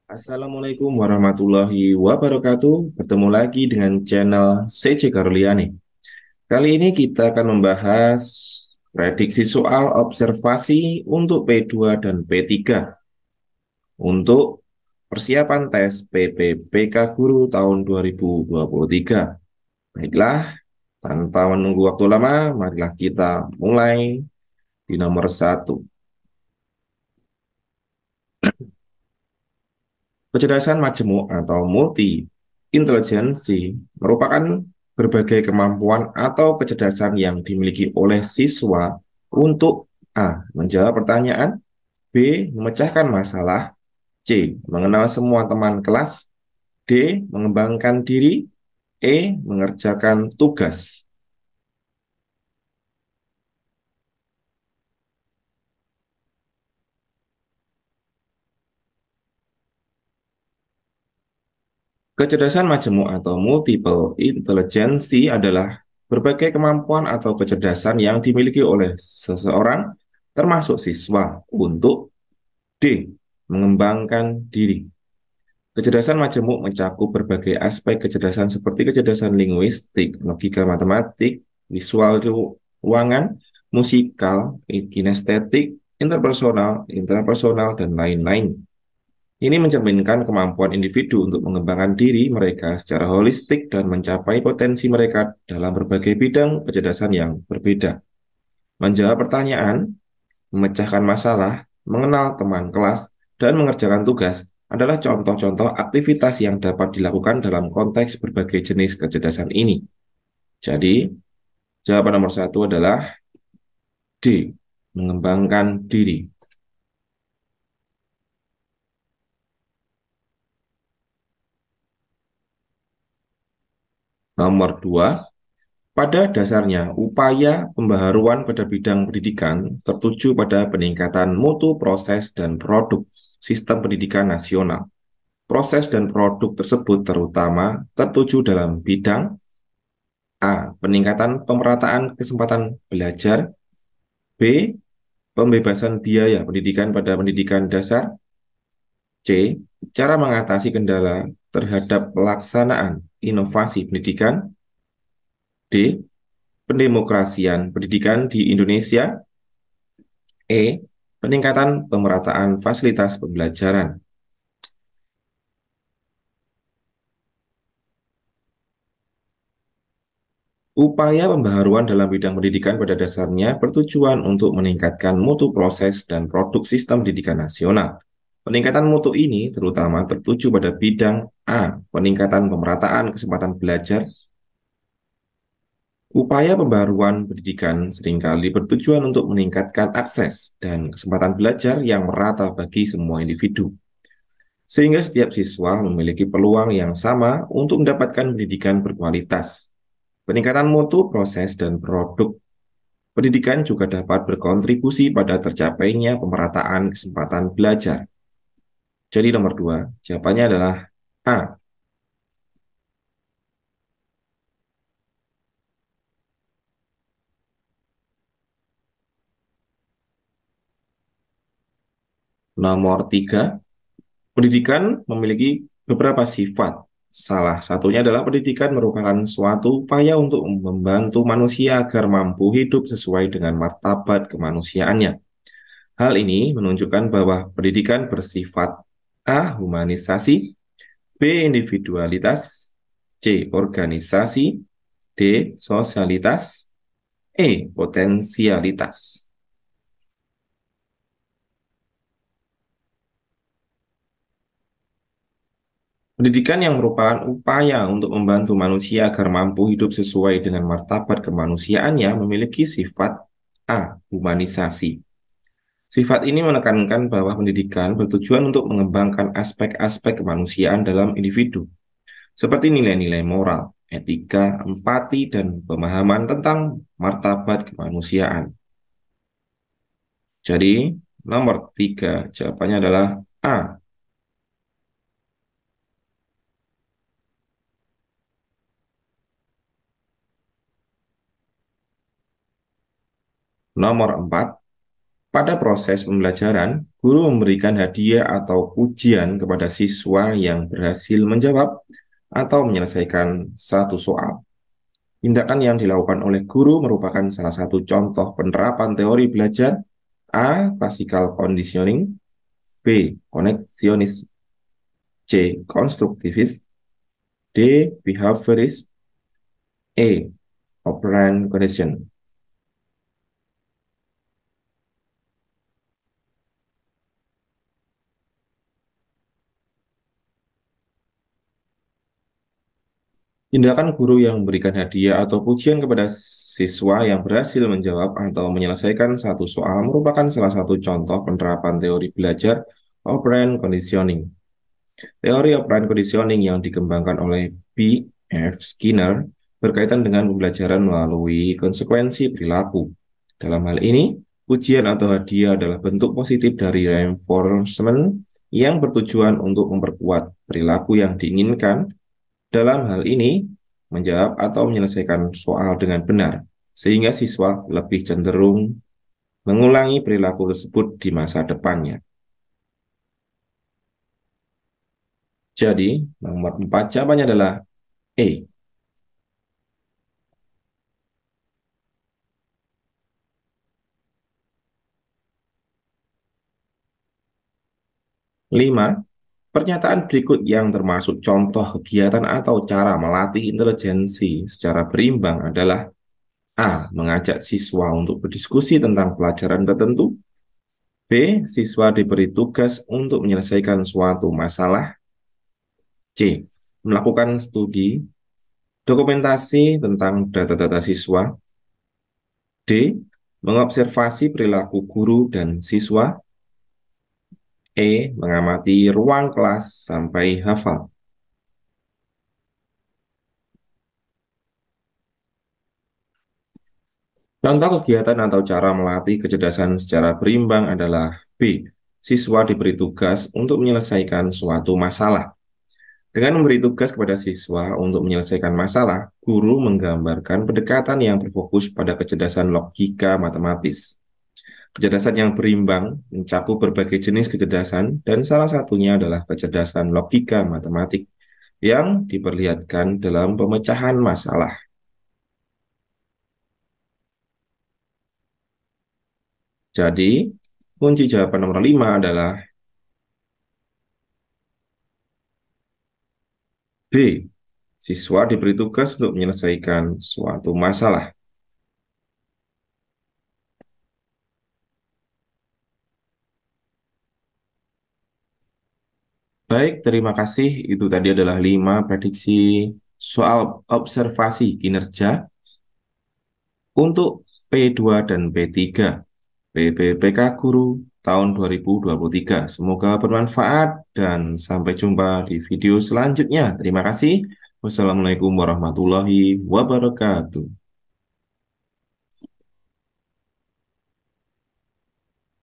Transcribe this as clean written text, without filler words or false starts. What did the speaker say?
Assalamualaikum warahmatullahi wabarakatuh. Bertemu lagi dengan channel CC Karuliani. Kali ini kita akan membahas prediksi soal observasi untuk P2 dan P3 untuk persiapan tes PPPK Guru tahun 2023. Baiklah, tanpa menunggu waktu lama, marilah kita mulai di nomor satu. Kecerdasan majemuk atau multi intelijensi merupakan berbagai kemampuan atau kecerdasan yang dimiliki oleh siswa untuk A. Menjawab pertanyaan, B. Memecahkan masalah, C. Mengenal semua teman kelas, D. Mengembangkan diri, E. Mengerjakan tugas. Kecerdasan majemuk atau multiple intelligency adalah berbagai kemampuan atau kecerdasan yang dimiliki oleh seseorang, termasuk siswa, untuk D. Mengembangkan diri. Kecerdasan majemuk mencakup berbagai aspek kecerdasan seperti kecerdasan linguistik, logika matematik, visual ruangan, musikal, kinestetik, interpersonal, intrapersonal, dan lain-lain. Ini mencerminkan kemampuan individu untuk mengembangkan diri mereka secara holistik dan mencapai potensi mereka dalam berbagai bidang kecerdasan yang berbeda. Menjawab pertanyaan, memecahkan masalah, mengenal teman kelas, dan mengerjakan tugas adalah contoh-contoh aktivitas yang dapat dilakukan dalam konteks berbagai jenis kecerdasan ini. Jadi, jawaban nomor satu adalah D, mengembangkan diri. Nomor dua, pada dasarnya, upaya pembaharuan pada bidang pendidikan tertuju pada peningkatan mutu proses dan produk sistem pendidikan nasional. Proses dan produk tersebut terutama tertuju dalam bidang A. Peningkatan pemerataan kesempatan belajar, B. Pembebasan biaya pendidikan pada pendidikan dasar, C. Cara mengatasi kendala terhadap pelaksanaan inovasi pendidikan, D. Pendemokrasian pendidikan di Indonesia, E. Peningkatan pemerataan fasilitas pembelajaran. Upaya pembaharuan dalam bidang pendidikan pada dasarnya bertujuan untuk meningkatkan mutu proses dan produk sistem pendidikan nasional. Peningkatan mutu ini terutama tertuju pada bidang A. Peningkatan pemerataan kesempatan belajar. Upaya pembaharuan pendidikan seringkali bertujuan untuk meningkatkan akses dan kesempatan belajar yang merata bagi semua individu, sehingga setiap siswa memiliki peluang yang sama untuk mendapatkan pendidikan berkualitas. Peningkatan mutu proses dan produk pendidikan juga dapat berkontribusi pada tercapainya pemerataan kesempatan belajar. Jadi nomor dua, jawabannya adalah A. Nomor tiga, pendidikan memiliki beberapa sifat. Salah satunya adalah pendidikan merupakan suatu upaya untuk membantu manusia agar mampu hidup sesuai dengan martabat kemanusiaannya. Hal ini menunjukkan bahwa pendidikan bersifat A. Humanisasi, B. Individualitas, C. Organisasi, D. Sosialitas, E. Potensialitas. Pendidikan yang merupakan upaya untuk membantu manusia agar mampu hidup sesuai dengan martabat kemanusiaannya memiliki sifat A. Humanisasi. Sifat ini menekankan bahwa pendidikan bertujuan untuk mengembangkan aspek-aspek kemanusiaan dalam individu, seperti nilai-nilai moral, etika, empati, dan pemahaman tentang martabat kemanusiaan. Jadi, nomor tiga, jawabannya adalah A. Nomor empat, Pada proses pembelajaran, guru memberikan hadiah atau pujian kepada siswa yang berhasil menjawab atau menyelesaikan satu soal. Tindakan yang dilakukan oleh guru merupakan salah satu contoh penerapan teori belajar. A. Classical conditioning. B. Connectionist. C. Constructivist. D. Behaviorist. E. Operant condition. Tindakan guru yang memberikan hadiah atau pujian kepada siswa yang berhasil menjawab atau menyelesaikan satu soal merupakan salah satu contoh penerapan teori belajar operant conditioning. Teori operant conditioning yang dikembangkan oleh B. F. Skinner berkaitan dengan pembelajaran melalui konsekuensi perilaku. Dalam hal ini, pujian atau hadiah adalah bentuk positif dari reinforcement yang bertujuan untuk memperkuat perilaku yang diinginkan. Dalam hal ini, menjawab atau menyelesaikan soal dengan benar, sehingga siswa lebih cenderung mengulangi perilaku tersebut di masa depannya. Jadi, nomor 4 jawabannya adalah E. 5. Pernyataan berikut yang termasuk contoh kegiatan atau cara melatih intelijensi secara berimbang adalah A. Mengajak siswa untuk berdiskusi tentang pelajaran tertentu. B. Siswa diberi tugas untuk menyelesaikan suatu masalah. C. Melakukan studi dokumentasi tentang data-data siswa. D. Mengobservasi perilaku guru dan siswa. E. Mengamati ruang kelas sampai hafal. Contoh kegiatan atau cara melatih kecerdasan secara berimbang adalah B. Siswa diberi tugas untuk menyelesaikan suatu masalah. Dengan memberi tugas kepada siswa untuk menyelesaikan masalah, guru menggambarkan pendekatan yang berfokus pada kecerdasan logika matematis. Kecerdasan yang berimbang mencakup berbagai jenis kecerdasan dan salah satunya adalah kecerdasan logika matematik yang diperlihatkan dalam pemecahan masalah. Jadi, kunci jawaban nomor 5 adalah B. Siswa diberi tugas untuk menyelesaikan suatu masalah. Baik, terima kasih. Itu tadi adalah 5 prediksi soal observasi kinerja untuk P2 dan P3 PPPK Guru tahun 2023. Semoga bermanfaat dan sampai jumpa di video selanjutnya. Terima kasih. Wassalamualaikum warahmatullahi wabarakatuh.